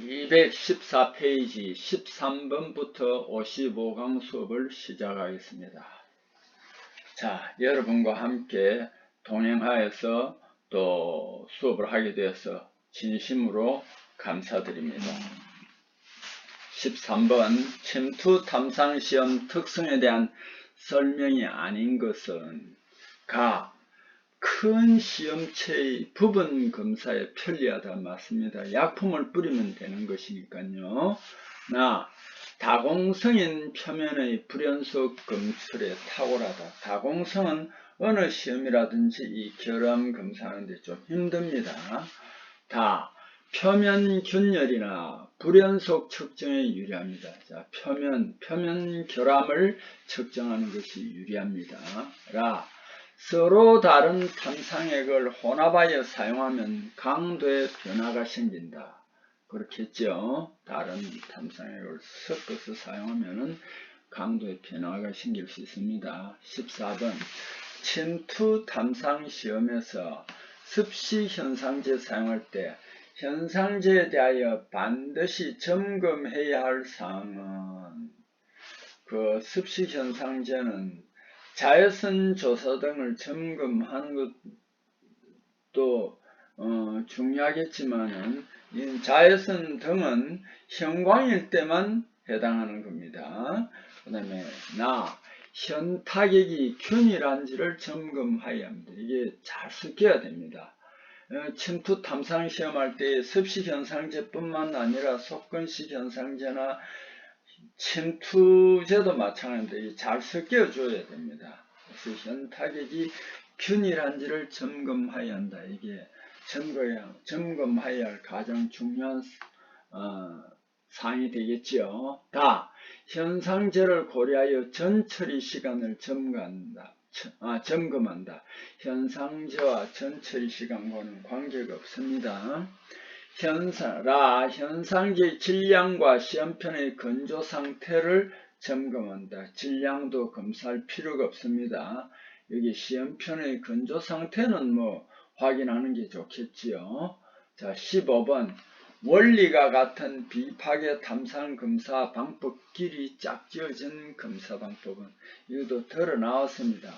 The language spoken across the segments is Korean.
214페이지 13번부터 55강 수업을 시작하겠습니다. 자, 여러분과 함께 동행하여서 또 수업을 하게 되어서 진심으로 감사드립니다. 13번 침투 탐상 시험 특성에 대한 설명이 아닌 것은 큰 시험체의 부분 검사에 편리하다 맞습니다. 약품을 뿌리면 되는 것이니까요. 다공성인 표면의 불연속 검출에 탁월하다. 다공성은 어느 시험이라든지 이 결함 검사하는데 좀 힘듭니다. 표면 균열이나 불연속 측정에 유리합니다. 자, 표면 결함을 측정하는 것이 유리합니다. 서로 다른 탐상액을 혼합하여 사용하면 강도의 변화가 생긴다. 그렇겠죠. 다른 탐상액을 섞어서 사용하면 강도의 변화가 생길 수 있습니다. 14번 침투 탐상 시험에서 습시 현상제 사용할 때 현상제에 대하여 반드시 점검해야 할 사항은 습시 현상제는 자외선 조사 등을 점검하는 것도 중요하겠지만은 이 자외선 등은 형광일 때만 해당하는 겁니다. 그 다음에 현타격이 균일한지를 점검해야 합니다. 이게 잘 섞여야 됩니다. 침투 탐상 시험할 때 습시 현상제뿐만 아니라 속건식 현상제나 침투제도 마찬가지인데 잘 섞여줘야 됩니다. 그래서 현타격이 균일한지를 점검해야 한다. 이게 점검해야 할 가장 중요한 사항이 되겠죠. 현상제를 고려하여 전처리 시간을 점검한다. 현상제와 전처리 시간과는 관계가 없습니다. 현상제의 질량과 시험편의 건조 상태를 점검한다. 질량도 검사할 필요가 없습니다. 여기 시험편의 건조 상태는 확인하는 게 좋겠지요. 자, 15번 원리가 같은 비파괴 탐상 검사 방법끼리 짝지어진 검사 방법은 이것도 드러 나왔습니다.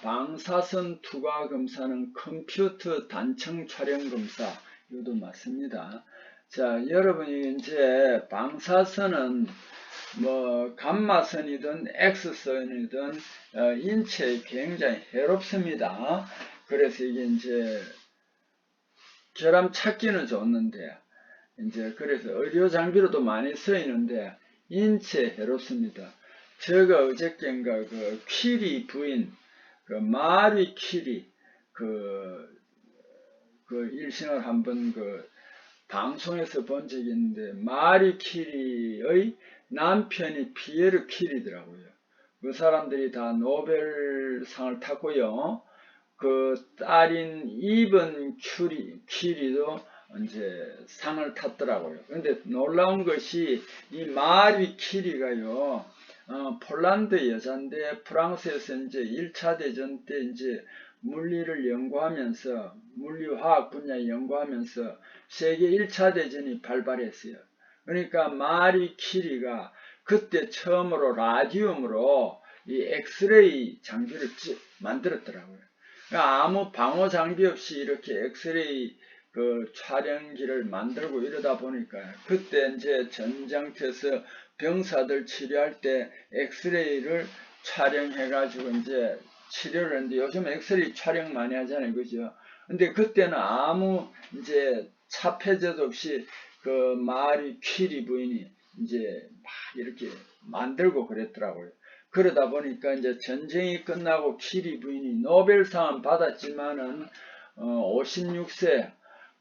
방사선 투과 검사는 컴퓨터 단층 촬영 검사 이것도 맞습니다. 자, 여러분이 이제 방사선은 감마선이든 X선이든 인체에 굉장히 해롭습니다. 그래서 이게 이제 결함 찾기는 좋는데 그래서 의료 장비로도 많이 쓰이는데 인체에 해롭습니다. 제가 어저께인가 퀴리 부인 마리 퀴리 일생을 한번 방송에서 본 적이 있는데 마리 퀴리의 남편이 피에르 퀴리더라고요. 그 사람들이 다 노벨상을 탔고요. 딸인 이번 퀴리도 이제 상을 탔더라고요. 근데 놀라운 것이 이 마리 퀴리가요, 폴란드 여자인데 프랑스에서 이제 1차 대전 때 이제 물리를 연구하면서 물리화학 분야 연구하면서 세계 1차 대전이 발발했어요. 그러니까 마리 퀴리가 그때 처음으로 라디움으로 이 엑스레이 장비를 만들었더라고요. 그러니까 아무 방호 장비 없이 이렇게 엑스레이 촬영기를 만들고 이러다 보니까 그때 이제 전장터에서 병사들 치료할 때 엑스레이를 촬영해가지고 이제 치료를 했는데 요즘 엑스레이 촬영 많이 하잖아요. 그죠? 근데 그때는 아무 이제 차폐제도 없이 마리 퀴리 부인이 이제 막 이렇게 만들고 그랬더라고요. 그러다 보니까 이제 전쟁이 끝나고 퀴리 부인이 노벨상은 받았지만은 56세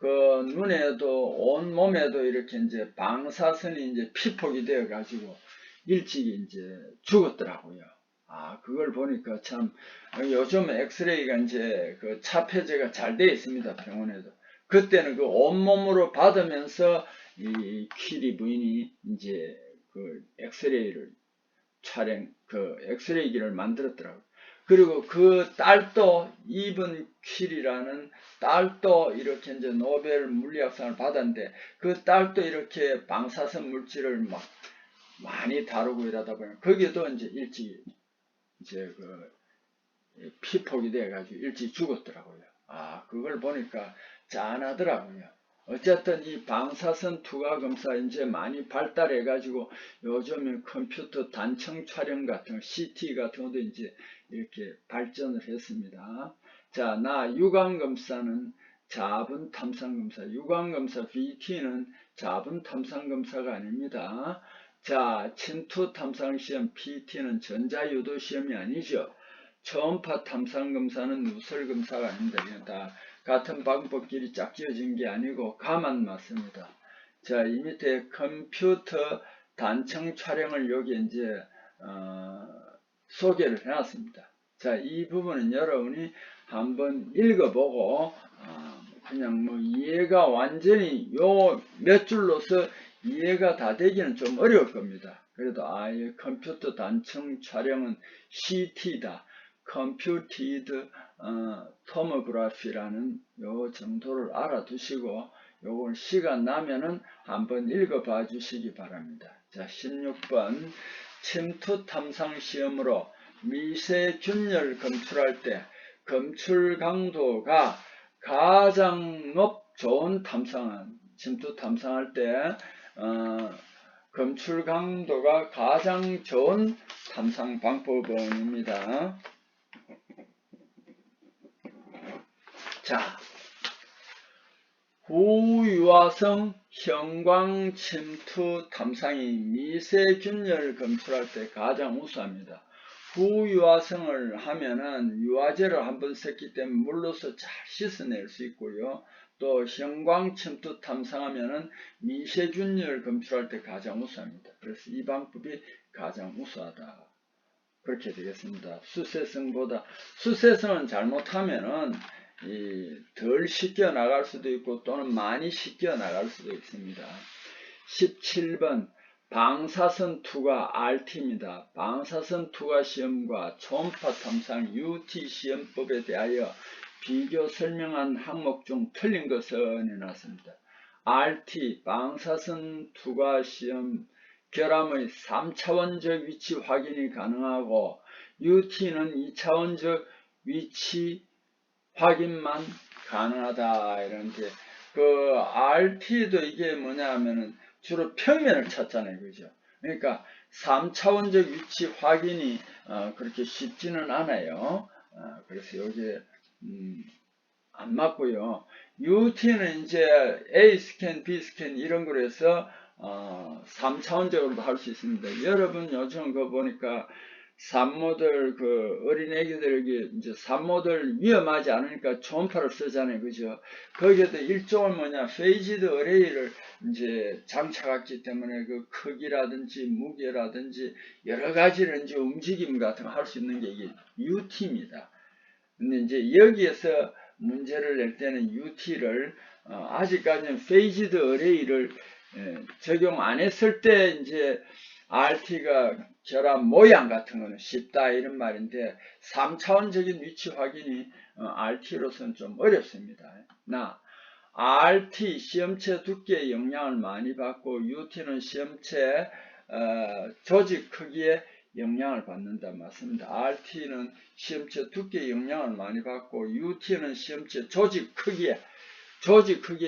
눈에도 온 몸에도 이렇게 이제 방사선이 이제 피폭이 되어 가지고 일찍이 이제 죽었더라고요. 그걸 보니까 참 요즘 엑스레이가 이제 차폐제가 잘 되어 있습니다. 병원에도. 그때는 온몸으로 받으면서 이 퀴리 부인이 이제 엑스레이를 엑스레이기를 만들었더라고요. 그리고 그 딸도 이븐 퀼이라는 딸도 이렇게 이제 노벨 물리학상을 받았는데 그 딸도 이렇게 방사선 물질을 막 많이 다루고 이러다 보니 거기에도 이제 일찍 이제 그 피폭이 돼가지고 일찍 죽었더라고요. 아, 그걸 보니까 짠하더라고요. 어쨌든 이 방사선 투과 검사 이제 많이 발달해가지고 요즘에 컴퓨터 단청 촬영 같은 거, CT 같은 것도 이제 이렇게 발전을 했습니다. 자, 나 유관 검사는 자분 탐상 검사, 유관 검사 VT는 자분 탐상 검사가 아닙니다. 자, 침투 탐상 시험 PT는 전자 유도 시험이 아니죠. 초음파 탐상 검사는 누설 검사가 아닙니다. 이건 다 같은 방법끼리 짝지어진 게 아니고 가만 맞습니다. 자, 이 밑에 컴퓨터 단청 촬영을 여기 이제 소개를 해놨습니다. 자, 이 부분은 여러분이 한번 읽어보고 그냥 뭐 이해가 완전히 요 몇 줄로서 이해가 다 되기는 좀 어려울 겁니다. 그래도 이 컴퓨터 단청 촬영은 CT다. 컴퓨티드 토모그래피라는 요 정도를 알아두시고 요걸 시간 나면은 한번 읽어봐 주시기 바랍니다. 자, 16번 침투 탐상 시험으로 미세균열 검출할 때 검출 강도가 가장 좋은 탐상은 침투 탐상할 때 검출 강도가 가장 좋은 탐상 방법입니다. 자, 후유화성 형광 침투 탐상이 미세균열 검출할 때 가장 우수합니다. 후유화성을 하면은 유화제를 한번 썼기 때문에 물로서 잘 씻어낼 수 있고요. 또 형광 침투 탐상하면은 미세균열 검출할 때 가장 우수합니다. 그래서 이 방법이 가장 우수하다. 그렇게 되겠습니다. 수세성보다 수세성은 잘못하면은 덜 씻겨 나갈 수도 있고 또는 많이 씻겨 나갈 수도 있습니다. 17번 방사선 투과 RT입니다. 방사선 투과 시험과 초음파 탐상 UT 시험법에 대하여 비교 설명한 항목 중 틀린 것을 내놨습니다. RT 방사선 투과 시험 결함의 3차원적 위치 확인이 가능하고 UT는 2차원적 위치 확인만 가능하다. 이런데 그 RT도 이게 뭐냐 하면은 주로 평면을 찾잖아요. 그죠? 그러니까 3차원적 위치 확인이 그렇게 쉽지는 않아요. 그래서 여기에 안 맞고요. UT는 이제 A 스캔, B 스캔 이런 거로 해서 3차원적으로도 할 수 있습니다. 여러분 요즘 그거 보니까 산모들 그 어린애기들에게 이제 산모들 위험하지 않으니까 초음파를 쓰잖아요. 그죠? 거기에도 일종을 뭐냐 페이지드 어레이를 이제 장착했기 때문에 그 크기라든지 무게라든지 여러 가지를 이제 움직임 같은 거 할 수 있는 게 이게 UT입니다. 근데 이제 여기에서 문제를 낼 때는 UT를 아직까지는 페이지드 어레이를 적용 안 했을 때 이제 RT가 결합 모양 같은 거는 쉽다 이런 말인데 3차원적인 위치 확인이 RT로서는 좀 어렵습니다. RT 시험체 두께에 영향을 많이 받고 UT는 시험체 조직 크기에 영향을 받는다. 맞습니다. RT는 시험체 두께에 영향을 많이 받고 UT는 시험체 조직 크기에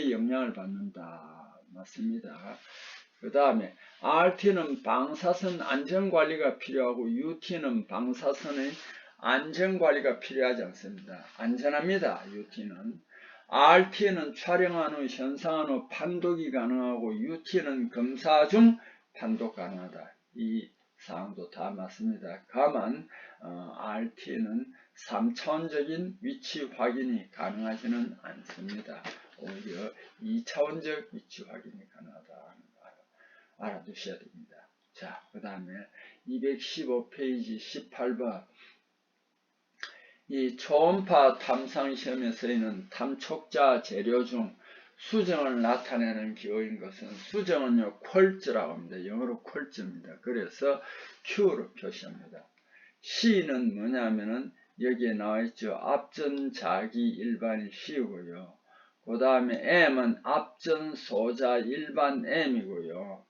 영향을 받는다. 맞습니다. 그 다음에 RT는 방사선 안전관리가 필요하고 UT는 방사선의 안전관리가 필요하지 않습니다. 안전합니다. UT는. RT는 촬영한 후 현상한 후 판독이 가능하고 UT는 검사 중 판독 가능하다. 이 사항도 다 맞습니다. 다만 RT는 3차원적인 위치 확인이 가능하지는 않습니다. 오히려 2차원적 위치 확인이 가능하다. 알아두셔야 됩니다. 자, 그 다음에 215페이지 18번 이 초음파 탐상 시험에 쓰이는 탐촉자 재료 중 수정을 나타내는 기호인 것은 수정은요 퀄즈라고 합니다. 영어로 퀄즈입니다. 그래서 Q로 표시합니다. C는 뭐냐면은 여기에 나와 있죠. 앞전 자기 일반이 C고요. 그 다음에 M은 앞전 소자 일반 M이고요.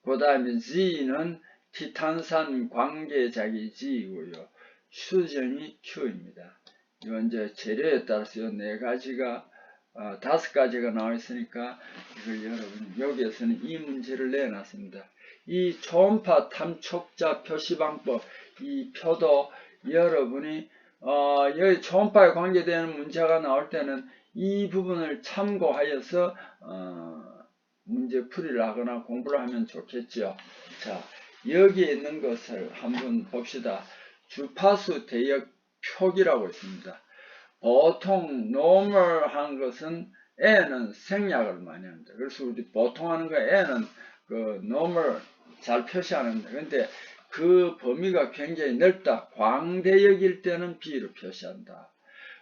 그 다음에 G는 티탄산 관계자기 G이고요. 수정이 Q입니다. 이건 이제 재료에 따라서 네 가지가, 5가지가 나와 있으니까 이걸 여러분 여기에서는 이 문제를 내놨습니다. 이 초음파 탐촉자 표시방법, 이 표도 여러분이 여기 초음파에 관계되는 문제가 나올 때는 이 부분을 참고하여서 문제 풀이를 하거나 공부를 하면 좋겠죠. 자, 여기에 있는 것을 한번 봅시다. 주파수 대역 표기라고 있습니다. 보통 normal한 것은 애는 생략을 많이 합니다. 그래서 우리 보통 하는 거 애는 그 normal 잘 표시하는데, 근데 그 범위가 굉장히 넓다. 광대역일 때는 B로 표시한다.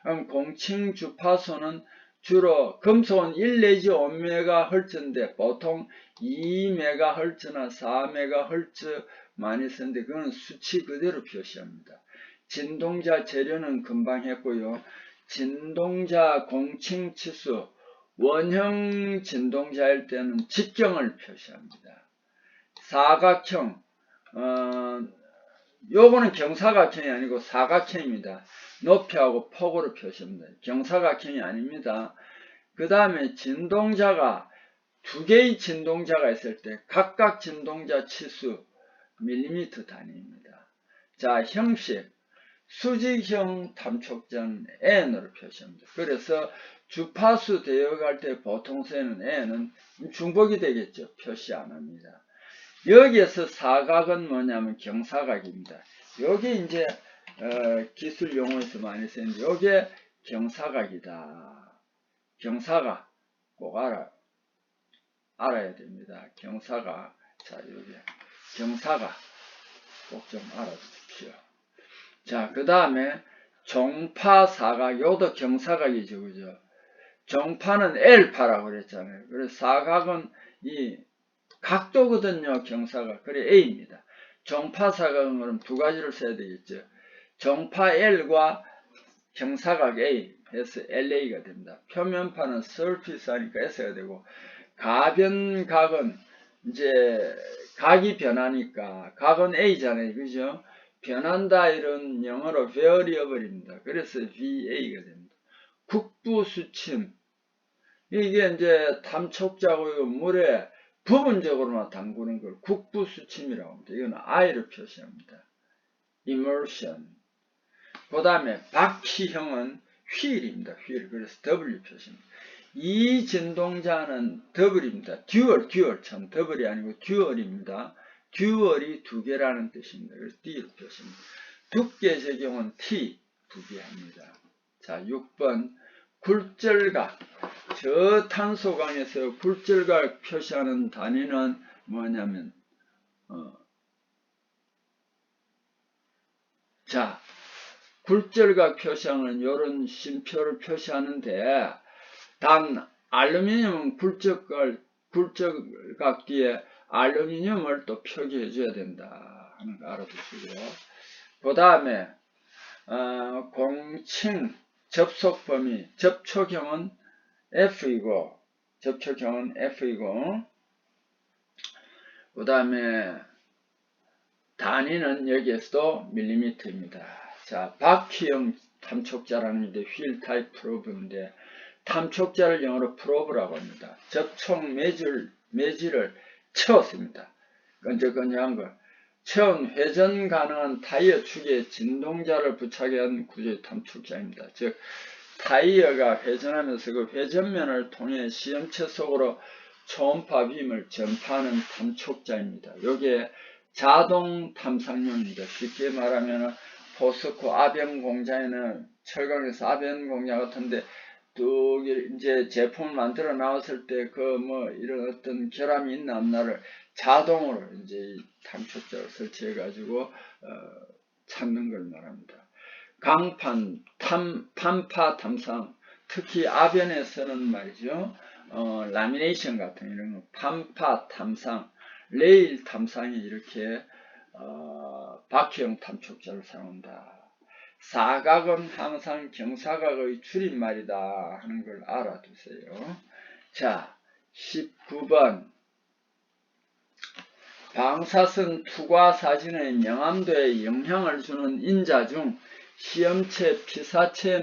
그럼 공칭 주파수는 주로 금속은 1 내지 5MHz인데 보통 2MHz나 4MHz 많이 쓰는데 그건 수치 그대로 표시합니다. 진동자 재료는 금방 했고요. 진동자 공칭 치수, 원형 진동자일 때는 직경을 표시합니다. 사각형, 요거는 경사각형이 아니고 사각형입니다. 높이하고 폭으로 표시합니다. 경사각형이 아닙니다. 그 다음에 진동자가 두 개의 진동자가 있을 때 각각 진동자 치수 밀리미터 단위입니다. 자, 형식. 수직형 탐촉자는 N으로 표시합니다. 그래서 주파수 대역할 때 보통 쓰는 N은 중복이 되겠죠. 표시 안 합니다. 여기에서 사각은 뭐냐면 경사각입니다. 여기 이제 기술 용어에서 많이 쓰는데 여기에 경사각이다. 경사각 꼭 알아야 됩니다. 경사각. 자, 여기 경사각 꼭 좀 알아두십시오. 자, 그 다음에 종파사각, 요도 경사각이죠, 그죠? 종파는 L파라고 그랬잖아요. 그래서 사각은 이 각도거든요, 경사각. 그래, A입니다. 종파사각은 그럼 두 가지를 써야 되겠죠. 종파 L과 경사각 A 해서 LA가 됩니다. 표면파는 surface 하니까 S가 되고, 가변각은 이제 각이 변하니까 각은 A잖아요, 그죠? 변한다 이런 영어로 variable입니다. 그래서 VA가 됩니다. 국부 수침, 이게 이제 탐촉자고 물에 부분적으로만 담그는 걸 국부 수침이라고 합니다. 이건 I를 표시합니다. immersion. 그 다음에 바퀴형은 휠입니다. 휠. 그래서 W 표시입니다. 이 진동자는 더블입니다. 듀얼, 참 더블이 아니고 듀얼입니다. 듀얼이 두 개라는 뜻입니다. 그래서 D로 표시합니다. 두께 적용은 T, 두 개 합니다. 자, 6번 굴절각. 저탄소강에서 굴절각 표시하는 단위는 뭐냐면 자, 굴절각 표시하는 이런 심표를 표시하는데 단 알루미늄은 굴절각 뒤에 알루미늄을 또 표기해 줘야 된다 하는 거 알아두시고요. 그 다음에 공칭 접속 범위, 접촉형은 F이고, 그 다음에 단위는 여기에서도 밀리미터입니다. 자, 바퀴형 탐촉자라는 게 휠 타입 프로브인데, 탐촉자를 영어로 프로브라고 합니다. 접촉 매질을 채웠습니다. 끈적끈적한 걸. 채운 회전 가능한 타이어 축에 진동자를 부착해 한 구조의 탐촉자입니다. 즉, 타이어가 회전하면서 그 회전면을 통해 시험체 속으로 초음파 빔을 전파하는 탐촉자입니다. 여기에 자동 탐상용입니다. 쉽게 말하면 포스코 아변 공장에는 철강에서 아변 공장 같은데 또 이제 제품을 만들어 나왔을 때 그 뭐 이런 어떤 결함이 있나 없나를 자동으로 이제 탐촉자를 설치해 가지고 찾는 걸 말합니다. 강판, 판파 탐상, 특히 아변에서는 말이죠. 라미네이션 같은 이런 거, 판파 탐상, 레일 탐상이 이렇게 바퀴형 탐촉자를 사용한다. 사각은 항상 경사각의 줄임말이다 하는 걸 알아두세요. 자, 19번. 방사선 투과 사진의 명암도에 영향을 주는 인자 중 시험체 피사체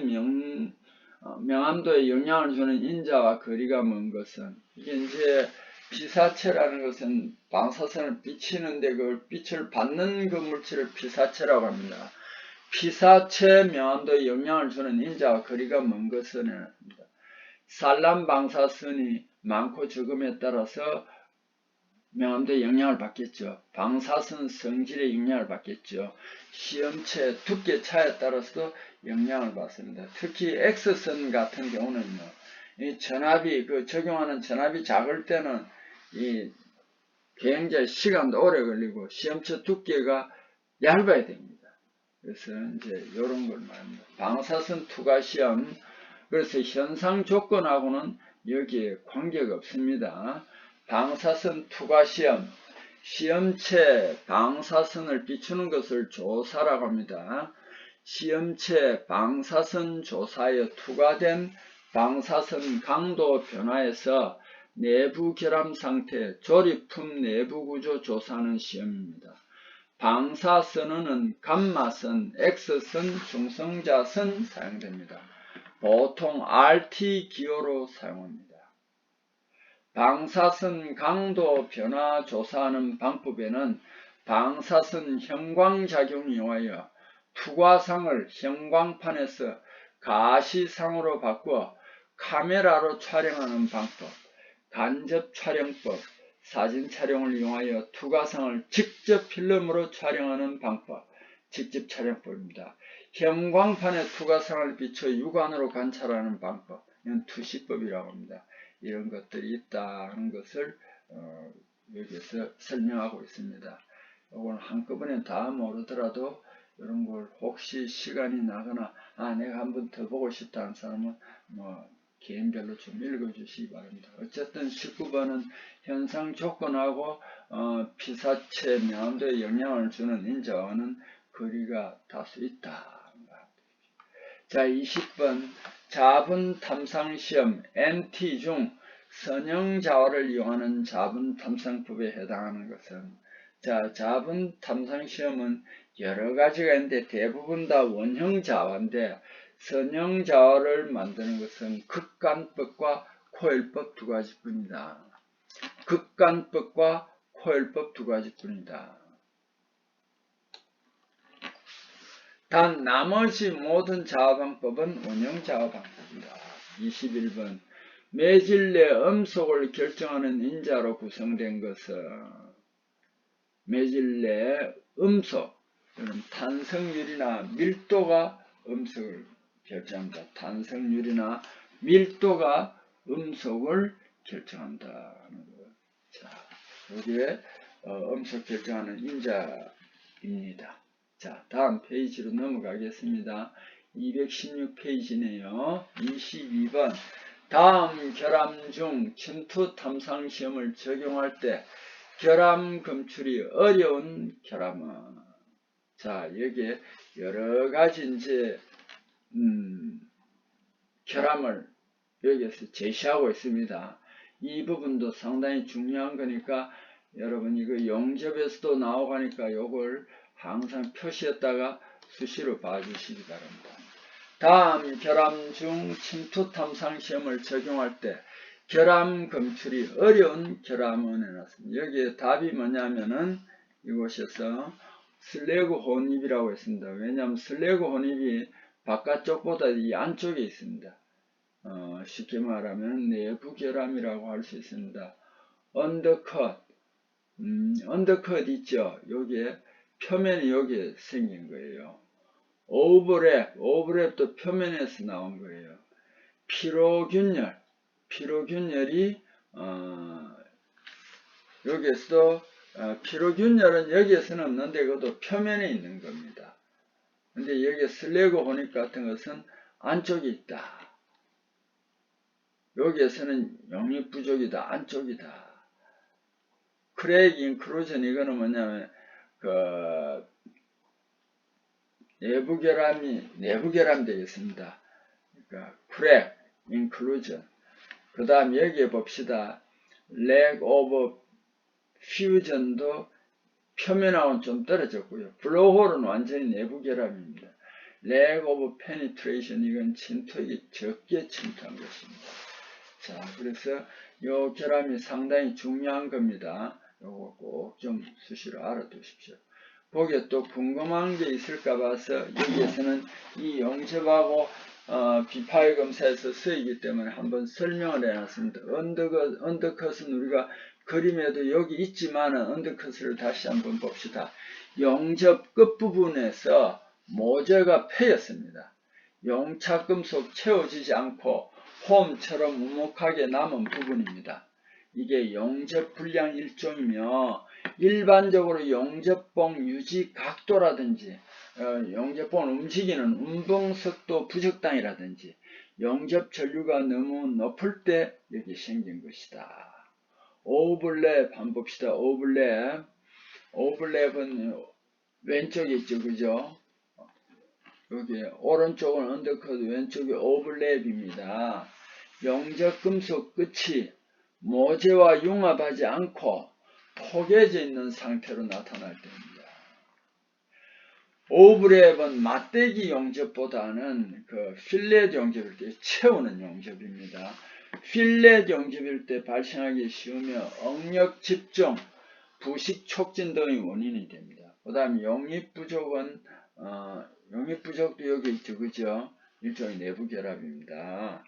명암도에 영향을 주는 인자와 거리가 먼 것은, 이게 이제 피사체라는 것은 방사선을 비치는데 그 빛을 받는 그 물질을 피사체라고 합니다. 피사체 명암도에 영향을 주는 인자와 거리가 먼 것은 합니다. 산란 방사선이 많고 적음에 따라서 명암도에 영향을 받겠죠. 방사선 성질에 영향을 받겠죠. 시험체 두께 차에 따라서도 영향을 받습니다. 특히 X선 같은 경우는요, 이 전압이, 적용하는 전압이 작을 때는 이 굉장히 시간도 오래 걸리고 시험체 두께가 얇아야 됩니다. 그래서 이제 이런 걸 말합니다. 방사선 투과 시험, 그래서 현상 조건하고는 여기에 관계가 없습니다. 방사선 투과 시험, 시험체 방사선을 비추는 것을 조사라고 합니다. 시험체 방사선 조사에 투과된 방사선 강도 변화에서 내부 결함 상태, 조립품 내부 구조 조사하는 시험입니다. 방사선은 감마선, X선, 중성자선 사용됩니다. 보통 RT 기호로 사용합니다. 방사선 강도 변화 조사하는 방법에는 방사선 형광작용을 이용하여 투과상을 형광판에서 가시상으로 바꾸어 카메라로 촬영하는 방법, 간접 촬영법, 사진 촬영을 이용하여 투과상을 직접 필름으로 촬영하는 방법, 직접 촬영법입니다. 형광판에 투과상을 비춰 육안으로 관찰하는 방법, 이건 투시법이라고 합니다. 이런 것들이 있다 하는 것을 여기서 설명하고 있습니다. 이걸 한꺼번에 다 모르더라도 이런 걸 혹시 시간이 나거나 내가 한번 더 보고 싶다 하는 사람은 개인별로 좀 읽어주시기 바랍니다. 어쨌든 19번은 현상 조건하고 피사체 명암도에 영향을 주는 인자와는 거리가 다수 있다. 자, 20번 자분 탐상 시험 NT 중 선형 자화를 이용하는 자분 탐상법에 해당하는 것은, 자, 자분 탐상 시험은 여러 가지가 있는데 대부분 다 원형 자화인데 선형 자화를 만드는 것은 극간법과 코일법 두 가지뿐이다. 극간법과 코일법 두 가지뿐이다. 단 나머지 모든 자화방법은 원형 자화방법이다. 21번 매질 내 음속을 결정하는 인자로 구성된 것은, 매질 내 음속, 탄성률이나 밀도가 음속을 결정한다. 탄성률이나 밀도가 음속을 결정한다. 자, 여기에 음속 결정하는 인자입니다. 자, 다음 페이지로 넘어가겠습니다. 216페이지네요. 22번 다음 결함 중 침투 탐상 시험을 적용할 때 결함 검출이 어려운 결함은, 자, 여기에 여러 가지 이제 결함을 여기에서 제시하고 있습니다. 이 부분도 상당히 중요한 거니까 여러분 이거 영접에서도 나오가니까 요걸 항상 표시했다가 수시로 봐주시기 바랍니다. 다음 결함 중 침투 탐상 시험을 적용할 때 결함 검출이 어려운 결함은 해놨습니다. 여기에 답이 뭐냐면은 이곳에서 슬래그 혼입이라고 했습니다. 왜냐하면 슬래그 혼입이 바깥쪽보다 이 안쪽에 있습니다. 쉽게 말하면 내부 결함이라고 할 수 있습니다. 언더컷, 언더컷 있죠. 여기에 표면이 여기에 생긴 거예요. 오버랩도 표면에서 나온 거예요. 피로균열이 여기에서도 피로균열은 여기에서는 없는데 그것도 표면에 있는 겁니다. 근데 여기 슬래그 혼입 같은 것은 안쪽에 있다. 여기에서는 용입 부족이다. 안쪽이다. 크랙 인크루전, 이거는 뭐냐면 외부 결함이 내부 결함 되겠습니다. 그러니까 crack, inclusion. 그 다음 여기에 봅시다. lack of fusion도 표면하고는 좀 떨어졌고요. 블로홀은 완전히 내부 결함입니다. lack of penetration, 이건 침투액이 적게 침투한 것입니다. 자, 그래서 요 결함이 상당히 중요한 겁니다. 요거 꼭 좀 수시로 알아두십시오. 거기에 또 궁금한 게 있을까 봐서 여기에서는 이 용접하고 비파이 검사에서 쓰이기 때문에 한번 설명을 해놨습니다. 언더컷은 우리가 그림에도 여기 있지만 언더컷을 다시 한번 봅시다. 용접 끝부분에서 모재가 패였습니다. 용착금속 채워지지 않고 홈처럼 우묵하게 남은 부분입니다. 이게 용접 불량 일종이며 일반적으로 용접봉 유지 각도라든지 용접봉을 움직이는 운봉속도 부적당이라든지 용접 전류가 너무 높을 때 여기 생긴 것이다. 오버랩 한번 봅시다. 오버랩은 왼쪽에 있죠. 그죠? 여기 오른쪽은 언더컷, 왼쪽이 오버랩입니다. 용접 금속 끝이 모재와 융합하지 않고 포개져 있는 상태로 나타날 때입니다. 오버랩은 맞대기 용접보다는 그 필렛 용접일 때 채우는 용접입니다. 필렛 용접일 때 발생하기 쉬우며 응력 집중, 부식 촉진 등의 원인이 됩니다. 그 다음 용입 부족은 용입 부족도 여기 있죠. 그죠? 일종의 내부 결합입니다.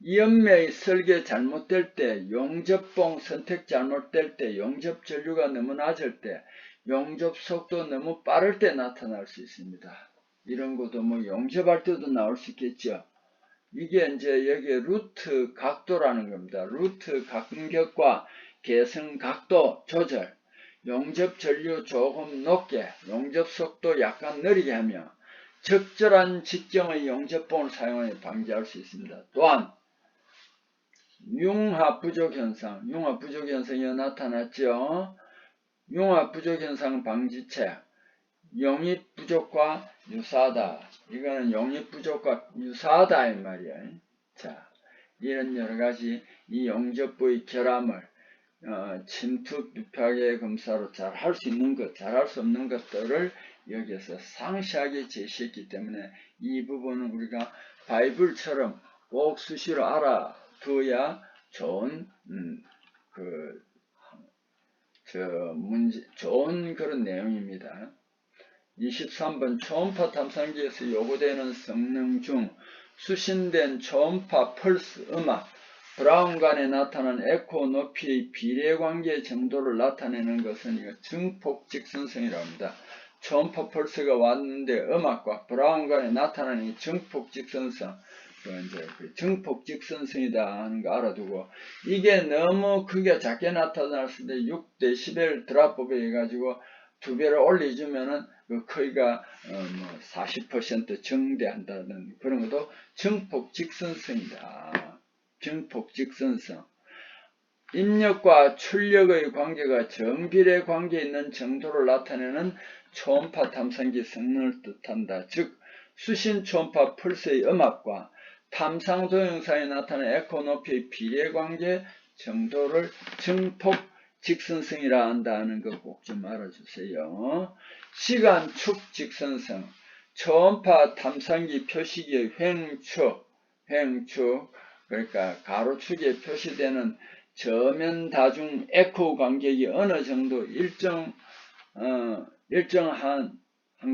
이연매의 설계 잘못될 때, 용접봉 선택 잘못될 때, 용접 전류가 너무 낮을 때, 용접 속도 너무 빠를 때 나타날 수 있습니다. 이런 것도 뭐 용접할 때도 나올 수 있겠죠. 이게 이제 여기에 루트 각도라는 겁니다. 루트 간격과 개성 각도 조절, 용접 전류 조금 높게, 용접 속도 약간 느리게 하며 적절한 직경의 용접봉을 사용하여 방지할 수 있습니다. 또한 융합 부족 현상, 융합 부족 현상이 나타났죠. 융합 부족 현상 방지책, 용입 부족과 유사하다. 이거는 용입 부족과 유사하다 이 말이야. 자, 이런 여러 가지 이 용접부의 결함을 침투 비파계 검사로 잘 할 수 있는 것, 잘 할 수 없는 것들을 여기에서 상세하게 제시했기 때문에 이 부분은 우리가 바이블처럼 꼭 수시로 알아두어야 좋은 좋은 그런 내용입니다. 23번 초음파 탐상기에서 요구되는 성능 중 수신된 초음파 펄스 음악, 브라운관에 나타난 에코 높이의 비례관계 정도를 나타내는 것은 이거 증폭 직선성이라고 합니다. 초음파 펄스가 왔는데 음악과 브라운관에 나타나는 이 증폭 직선성, 그 증폭 직선성이다 하는 거 알아두고, 이게 너무 크게 작게 나타났을 때 6dB 드랍법에 해가지고 2배를 올려주면은 그 크기가 40% 증대한다는 그런 것도 증폭 직선성이다. 증폭 직선성. 입력과 출력의 관계가 정비례 관계에 있는 정도를 나타내는 초음파 탐상기 성능을 뜻한다. 즉 수신 초음파 펄스의 음압과 탐상 동영상에 나타나는 에코 높이의 비례 관계 정도를 증폭 직선성이라 한다는 거 꼭 좀 알아주세요. 시간축 직선성. 초음파 탐상기 표시기의 횡축, 그러니까 가로축에 표시되는 저면 다중 에코 간격이 어느 정도 일정한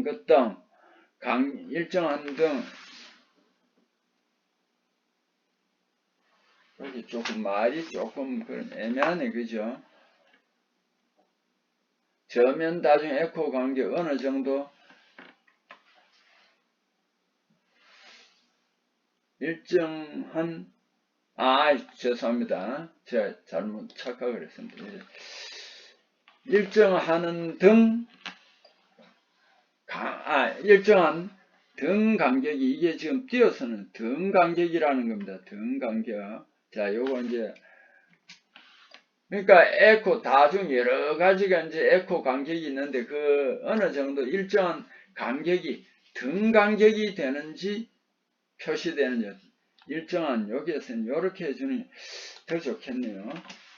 것 등, 일정한 등, 여기 조금 말이 조금 애매하네, 그죠? 저면 다중 에코 간격 어느 정도 일정한, 죄송합니다. 제가 잘못 착각을 했습니다. 일정하는 등, 일정한 등 간격이, 이게 지금 띄어서는 등 간격이라는 겁니다. 등 간격. 자, 요거 이제, 그러니까 에코 다중 여러 가지가 이제 에코 간격이 있는데 그 어느 정도 일정한 간격이 등 간격이 되는지 표시되는 일정한 여기에서는 이렇게 해주니 더 좋겠네요.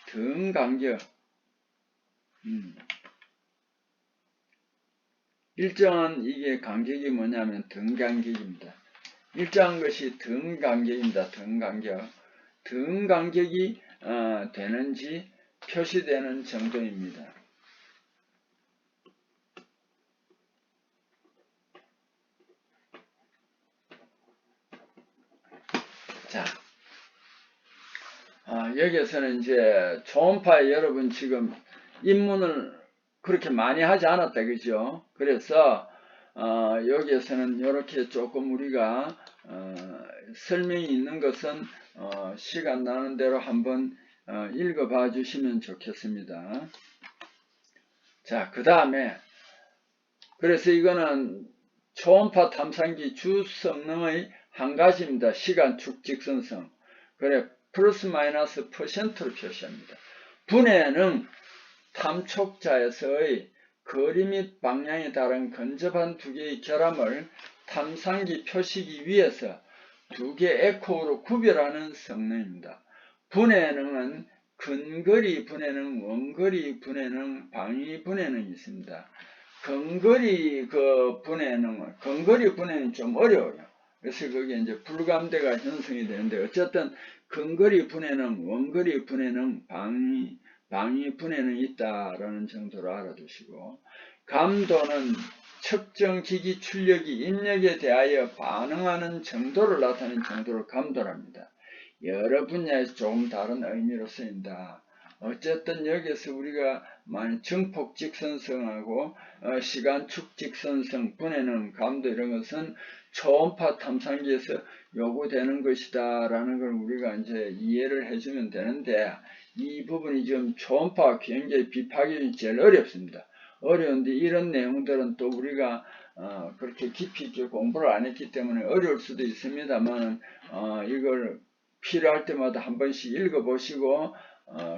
등 간격 일정한 이게 간격이 뭐냐면 등 간격입니다. 일정한 것이 등 간격입니다. 등 간격. 등 간격이 되는지 표시되는 정도입니다. 자, 여기에서는 이제 초음파에 여러분 지금 입문을 그렇게 많이 하지 않았다, 그죠? 그래서 여기에서는 이렇게 조금 우리가 설명이 있는 것은 시간 나는 대로 한번 읽어봐 주시면 좋겠습니다. 자, 그 다음에 그래서 이거는 초음파 탐상기 주 성능의 한 가지입니다. 시간축 직선성. 그래 플러스 마이너스 %로 표시합니다. 분해는 탐촉자에서의 거리 및 방향이 다른 근접한 두 개의 결함을 탐상기 표시기 위해서 두 개 에코로 구별하는 성능입니다. 분해능은 근거리 분해능, 원거리 분해능, 방위 분해능이 있습니다. 근거리 분해는 좀 어려워요. 그래서 그게 이제 불감대가 형성이 되는데 어쨌든 근거리 분해능, 원거리 분해능, 방위 분해능이 있다라는 정도로 알아두시고 감도는 측정 기기 출력이 입력에 대하여 반응하는 정도를 나타내는 정도를 감도랍니다. 여러 분야에서 조금 다른 의미로 쓰인다. 어쨌든 여기서 우리가 정폭 직선성하고 시간축 직선성, 분해능, 감도 이런 것은 초음파 탐상기에서 요구되는 것이다 라는 걸 우리가 이제 이해를 해주면 되는데 이 부분이 지금 초음파가 굉장히 비파기 제일 어렵습니다. 어려운데 이런 내용들은 또 우리가 그렇게 깊이 있게 공부를 안 했기 때문에 어려울 수도 있습니다만 이걸 필요할 때마다 한 번씩 읽어보시고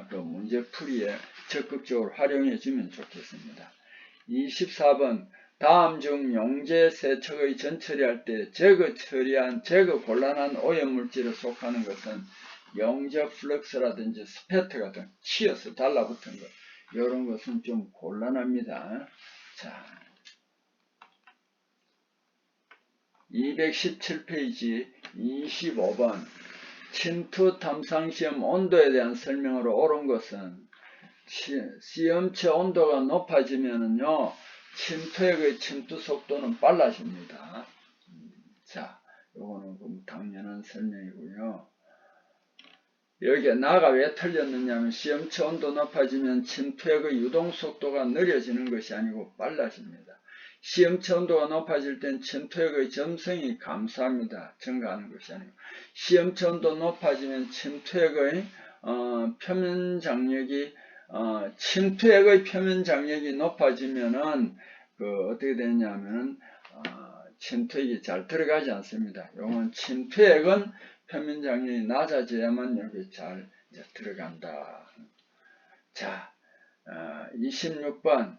그 문제풀이에 적극적으로 활용해 주면 좋겠습니다. 24번 다음 중 용제 세척의 전처리할 때 제거 곤란한 오염물질에 속하는 것은 용접 플럭스라든지 스패터 같은 치어서 달라붙은 것 이런 것은 좀 곤란합니다. 자, 217페이지 25번 침투 탐상 시험 온도에 대한 설명으로 옳은 것은 시험체 온도가 높아지면은요 침투액의 침투 속도는 빨라집니다. 자, 요거는 당연한 설명이고요. 여기에 나가 왜 틀렸느냐면 시험체 온도 높아지면 침투액의 유동 속도가 느려지는 것이 아니고 빨라집니다. 시험체 온도가 높아질 땐 침투액의 점성이 감소합니다. 증가하는 것이 아니고 시험체 온도 높아지면 침투액의 표면 장력이 침투액의 표면 장력이 높아지면은 어떻게 되냐면은 침투액이 잘 들어가지 않습니다. 요건 침투액은 표면 장력이 낮아져야만 여기 잘 들어간다. 자, 26번.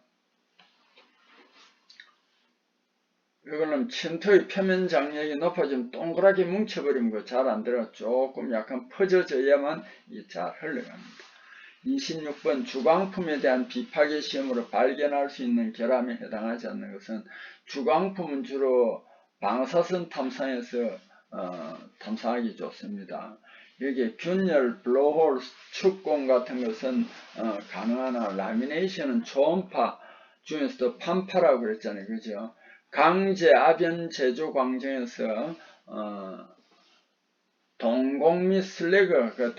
이거는 침투의 표면 장력이 높아지면 동그랗게 뭉쳐버리면 거 잘 안 들어가. 조금 약간 퍼져져야만 이게 잘 흘러갑니다. 26번 주광품에 대한 비파괴 시험으로 발견할 수 있는 결함에 해당하지 않는 것은 주광품은 주로 방사선 탐상에서 탐상하기 좋습니다. 여기 균열, 블로홀, 축공 같은 것은 가능하나 라미네이션은 초음파 중에서도 판파라고 그랬잖아요. 그죠? 강제 아변 제조 광정에서 동공 및 슬래그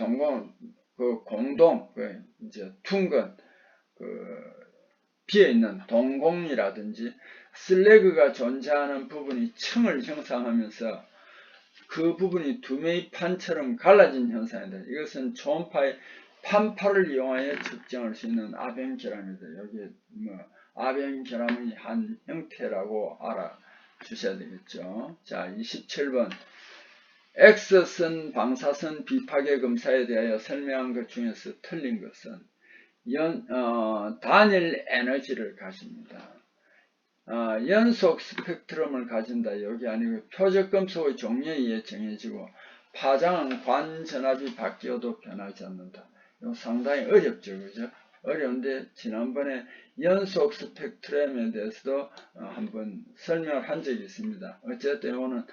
공동 이제 둥근 비어있는 동공이라든지 슬래그가 존재하는 부분이 층을 형성하면서 그 부분이 두메이 판처럼 갈라진 현상이다. 이것은 초음파의 판파를 이용하여 측정할 수 있는 아변 결함이다. 여기 아변 결함의 한 형태라고 알아주셔야 되겠죠. 자, 27번 X선 방사선 비파괴 검사에 대하여 설명한 것 중에서 틀린 것은 단일 에너지를 가집니다. 연속 스펙트럼을 가진다. 여기 아니고 표적금속의 종류에 의해 정해지고 파장은 관전압이 바뀌어도 변하지 않는다. 이거 상당히 어렵죠. 그죠? 어려운데 지난번에 연속 스펙트럼에 대해서도 한번 설명을 한 적이 있습니다. 어쨌든 이거는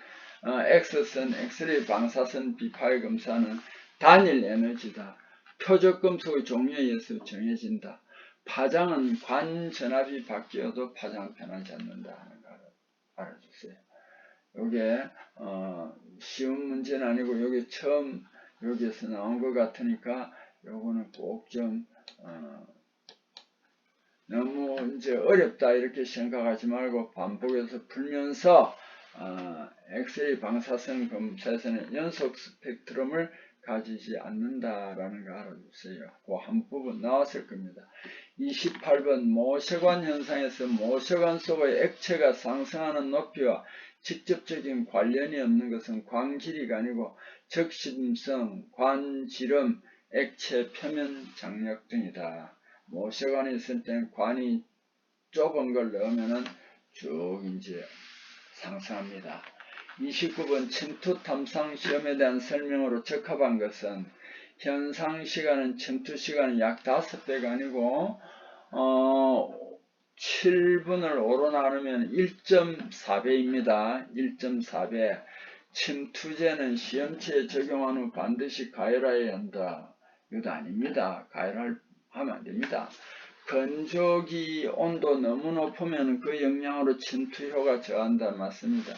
X선, 엑스레이 방사선 비파의 검사는 단일 에너지다. 표적금속의 종류에 의해서 정해진다. 파장은 관전압이 바뀌어도 파장은 변하지 않는다 하는 거 알아주세요. 요게 쉬운 문제는 아니고 요게 처음 여기에서 나온 것 같으니까 요거는 꼭 좀 너무 이제 어렵다 이렇게 생각하지 말고 반복해서 풀면서 엑스레이 방사선 검사에서는 연속 스펙트럼을 가지지 않는다라는 거 알아주세요. 그 한 부분 나왔을 겁니다. 28번 모세관 현상에서 모세관 속의 액체가 상승하는 높이와 직접적인 관련이 없는 것은 관 길이가 아니고 적심성, 관 지름, 액체 표면 장력 등이다. 모세관이 있을 때는 관이 좁은 걸 넣으면은 쭉 이제 상승합니다. 29번 침투 탐상 시험에 대한 설명으로 적합한 것은 현상 시간은 침투 시간은 약 5배가 아니고 7분을 5로 나누면 1.4배입니다. 1.4배. 침투제는 시험치에 적용한 후 반드시 가열해야 한다. 이것도 아닙니다. 가열하면 안 됩니다. 건조기 온도 너무 높으면 그 영향으로 침투효가 저한다. 맞습니다.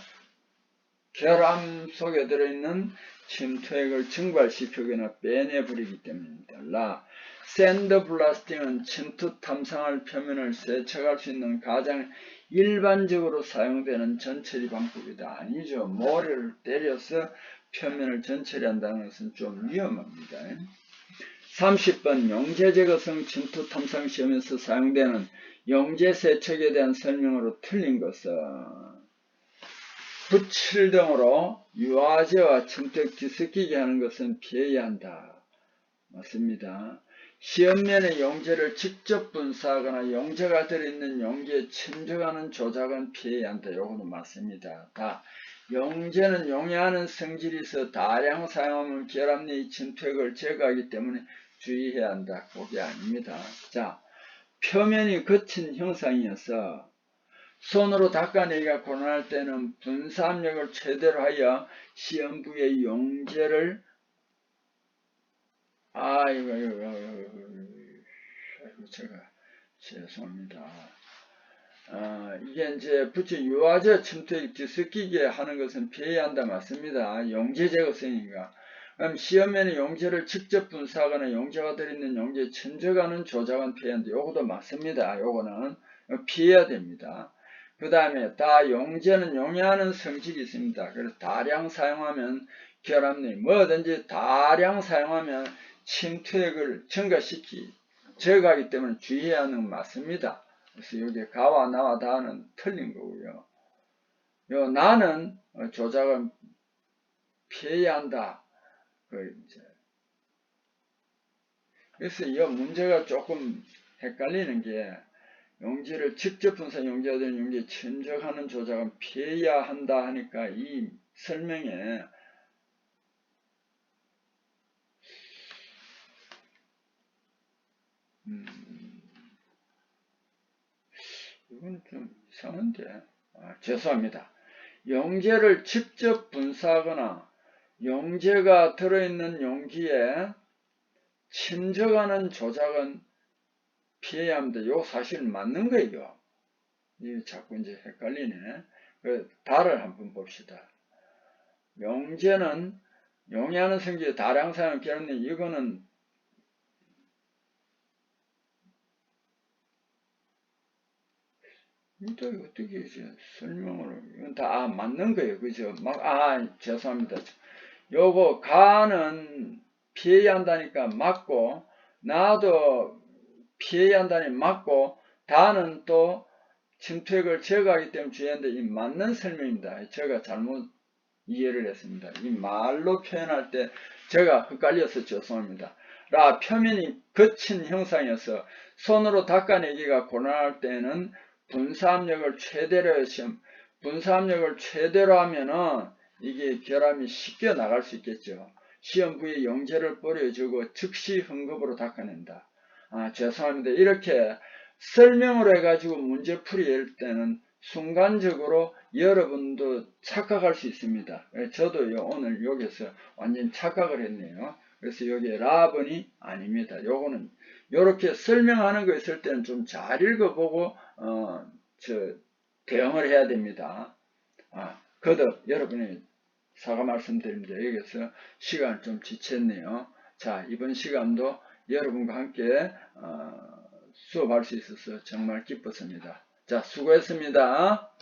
결함 속에 들어있는 침투액을 증발시키거나 빼내버리기 때문입니다. 샌드블라스팅은 침투 탐상할 표면을 세척할 수 있는 가장 일반적으로 사용되는 전처리 방법이다. 아니죠. 모래를 때려서 표면을 전처리한다는 것은 좀 위험합니다. 30번 용재 제거성 침투 탐상 시험에서 사용되는 용재 세척에 대한 설명으로 틀린 것은 붓칠 등으로 유화제와 침투액 뒤섞이게 하는 것은 피해야 한다. 맞습니다. 시험면에 용재를 직접 분사하거나 용재가 들어있는 용기에 침투하는 조작은 피해야 한다. 요거는 맞습니다. 용재는 용해하는 성질이 있어 다량 사용하면 결합 내의 침투액을 제거하기 때문에 주의해야 한다. 그게 아닙니다. 자, 표면이 거친 형상이어서 손으로 닦아내기가 곤란할 때는 분사압력을 최대로 하여 시험부의 용재를 제가 죄송합니다. 이게 이제 붙인 유화제 침투액 뒤섞이게 하는 것은 피해야 한다. 맞습니다. 용재 제거성이니까. 그럼 시험에는 용재를 직접 분사하거나 용재가 들어있는 용재에 침투하는 조작은 피해야 한다. 요것도 맞습니다. 요거는 피해야 됩니다. 그 다음에 용재는 용해하는 성질이 있습니다. 그래서 다량 사용하면 결합내 뭐든지 다량 사용하면 침투액을 제거하기 때문에 주의해야 하는 건 맞습니다. 그래서 여기 가와 나와 다는 틀린 거고요. 요 나는 조작은 피해야 한다. 그래서 이 문제가 조금 헷갈리는 게 용지를 직접 분사 용지가 되는 용지에 침적하는 조작은 피해야 한다 하니까 이 설명에 이건 좀 이상한데 죄송합니다. 용재를 직접 분사하거나 용재가 들어있는 용기에 침적하는 조작은 피해야 합니다. 요 사실 맞는 거예요. 이게 자꾸 이제 헷갈리네. 달을 한번 봅시다. 용재는 용해하는 성질의 다량 사용 결합내 이거는 이거 어떻게 이제 설명으로 이건 다 맞는 거예요. 그죠? 죄송합니다. 요거 가는 피해야 한다니까 맞고 나도 피해야 한다니 맞고 다는 또 침투액을 제거하기 때문에 주의하는데 이 맞는 설명입니다. 제가 잘못 이해를 했습니다. 이 말로 표현할 때 제가 헷갈려서 죄송합니다. 표면이 거친 형상이어서 손으로 닦아내기가 곤란할 때는 분사압력을 최대로 분사압력을 최대로 하면은 이게 결함이 쉽게 나갈 수 있겠죠. 시험 부위에 용제를 뿌려주고 즉시 흥급으로 닦아낸다. 죄송합니다. 이렇게 설명을 해가지고 문제풀이 할 때는 순간적으로 여러분도 착각할 수 있습니다. 저도 오늘 여기서 완전 착각을 했네요. 그래서 여기에 라번이 아닙니다. 요거는 요렇게 설명하는 거 있을 때는 좀 잘 읽어보고 대응을 해야 됩니다. 거듭 여러분이 사과 말씀드립니다. 여기서 시간을 좀 지쳤네요. 자, 이번 시간도 여러분과 함께 수업할 수 있어서 정말 기뻤습니다. 자, 수고했습니다.